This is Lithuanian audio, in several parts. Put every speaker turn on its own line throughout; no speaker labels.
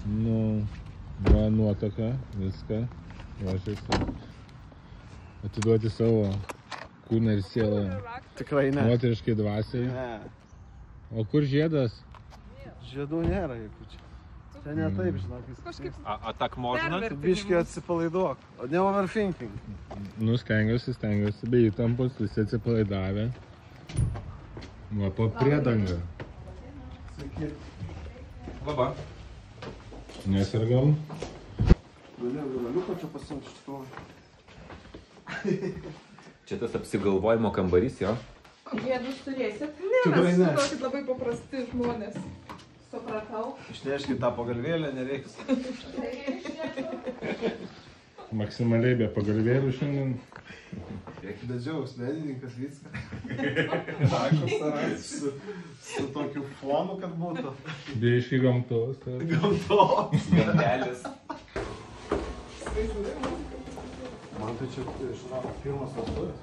Nu, va nuotaka, viską. Ruošiasi. Atiduoti savo kūną ir sielą.
Tikrai ne.
Moteriškai dvasiai.
Ne.
O kur žiedas?
Žiedų nėra jokių čia. Čia ne taip, žinok, viskas.
А так можна?
Biškį atsipalaiduok. O ne overthinking.
Nu, stengiuosi, be įtampos, visi atsipalaidavę. Va, po priedangą.
Sveiki.
Labą.
Nesirgam?
Galiuko čia pasimti iš tikrųjų.
Čia tas apsigalvojimo kambarys, jo?
Žiedus turėsit?
Tikrai ne.
Mes tokį labai paprasti žmonės. Supratau.
Išneškit tą pagalvėlę, nereiks.
Maksimaliai be pagalvėlių šiandien.
Bedžiaus, menininkas viską. Takos saras su tokiu fonu, kad būtų.
Biškai gamtos.
Gamtos.
Gamtelis.
Man tai čia, žinok, pirmas vestuvės.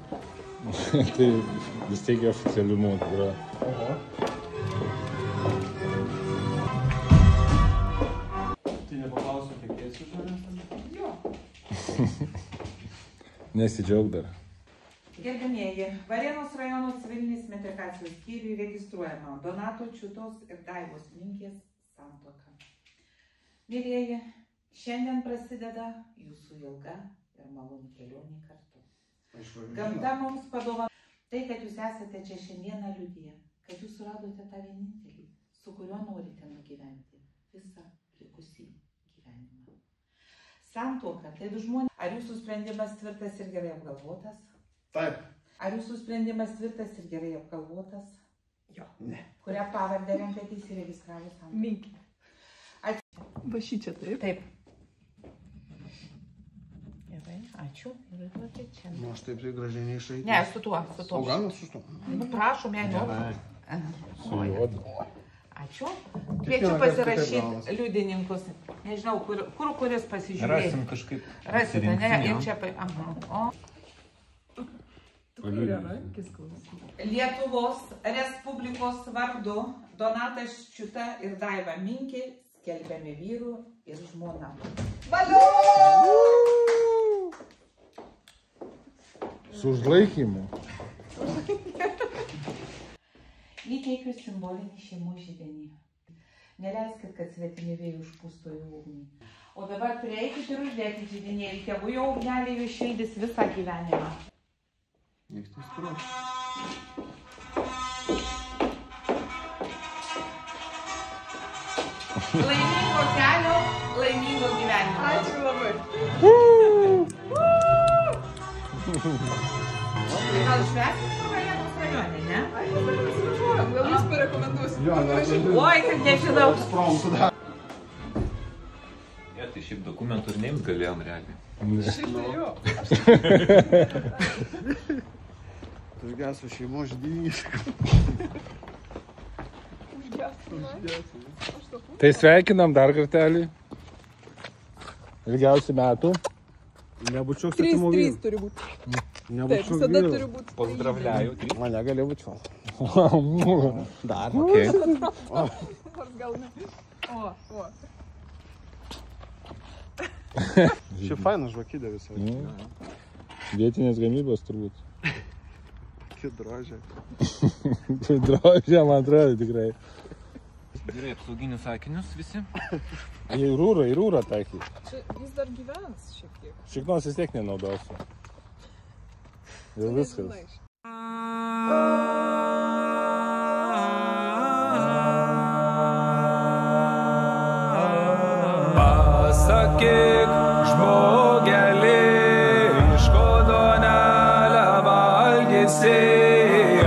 Tai vis tiek oficialiumu yra.
Oho. Tai nepaklausiu, kiek esi žmonės ten?
Jo.
Nesidžiaug dar.
Gerbėmieji, Varėnos rajono civilinės metrikacijos skyriui registruojama Donato Čiutos ir Daivos Minkės santuoka. Mėlieji, šiandien prasideda jūsų ilga ir maloni kelionė kartu. Gamta mums padovanojo tai, kad jūs esate čia šiandieną liudija, kad jūs suradote tą vienintelį, su kuriuo norite nugyventi visą likusį gyvenimą. Santuoka tai du žmonės. Ar jūsų sprendimas tvirtas ir gerai apgalvotas?
Taip.
Ar jūsų sprendimas tvirtas ir gerai apgalvotas?
Jo.
Ne.
Kurią pavardę renkatės įregistravus santuoką?
Minkė. Va šičia taip?
Taip. Gerai, ačiū. Ir duokit čia.
Nu, aš taip tai gražiai neišeiti.
Ne, su tuo, su tuo.
O galima su tuo?
Nu, prašom, jei nori.
Su juodu.
Ačiū. Kviečiu pasirašyti liudininkus. Nežinau, kuris pasižiūrės.
Rasim kažkaip.
Rasite, ne? Ir čia... Aha. O. Lietuvos Respublikos vardu Donatas Čiuta ir Daiva Minkė skelbiami vyrų ir žmona. Valio!
Su užlaikymu.
Įteikiu simbolinį šeimų židinį. Neleiskit, kad svetimi vėjai užpūstų į ugnį. O dabar prieikit ir uždėkit židinėlį. Tėvų jau ugnelė jų šildys visą gyvenimą.
Niekas neskruos.
Laimingo kelio, laimingo gyvenimo.
Ačiū labai.
Gal švęsit su Varėnos rajone, ne?
Ai, dabar mes važiuojam. Gal jūs parekomenduosit?
Jo,
Oi, kad nežinau.
Spromtų dar.
Ja, tai šiaip dokumentų ir neims galėjom realiai.
Šiaip tai jo.
Užgeso šeimos židinys.
Tai sveikinam dar kartelį. Ilgiausių metų.
Nebučiok
3
svetimų vyrų.
turi būti. Taip,
Nebučiok
visada
vyrų.
turi būti.
Pozdravляю.
Mane galėjo būti fal. Dar.
Okay.
Nors gal ne. O.
Čia fainas žvakydė visą.
Vietinės gamybos turbūt.
Kidrožė.
Tai drožė, man atrodo, tikrai.
Gerai, apsauginius akinius visi.
Į rūrą taikyti.
Čia jis dar gyvens šiek tiek.
Šiknos vis tiek nenaudosiu. Ir viskas.
Nežinai.
Pasakyk, žmogelį, iš ko duonelę valgysi,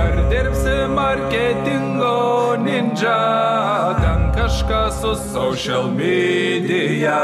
ar dirbsi marketingo ninja, ten kažkas su social media.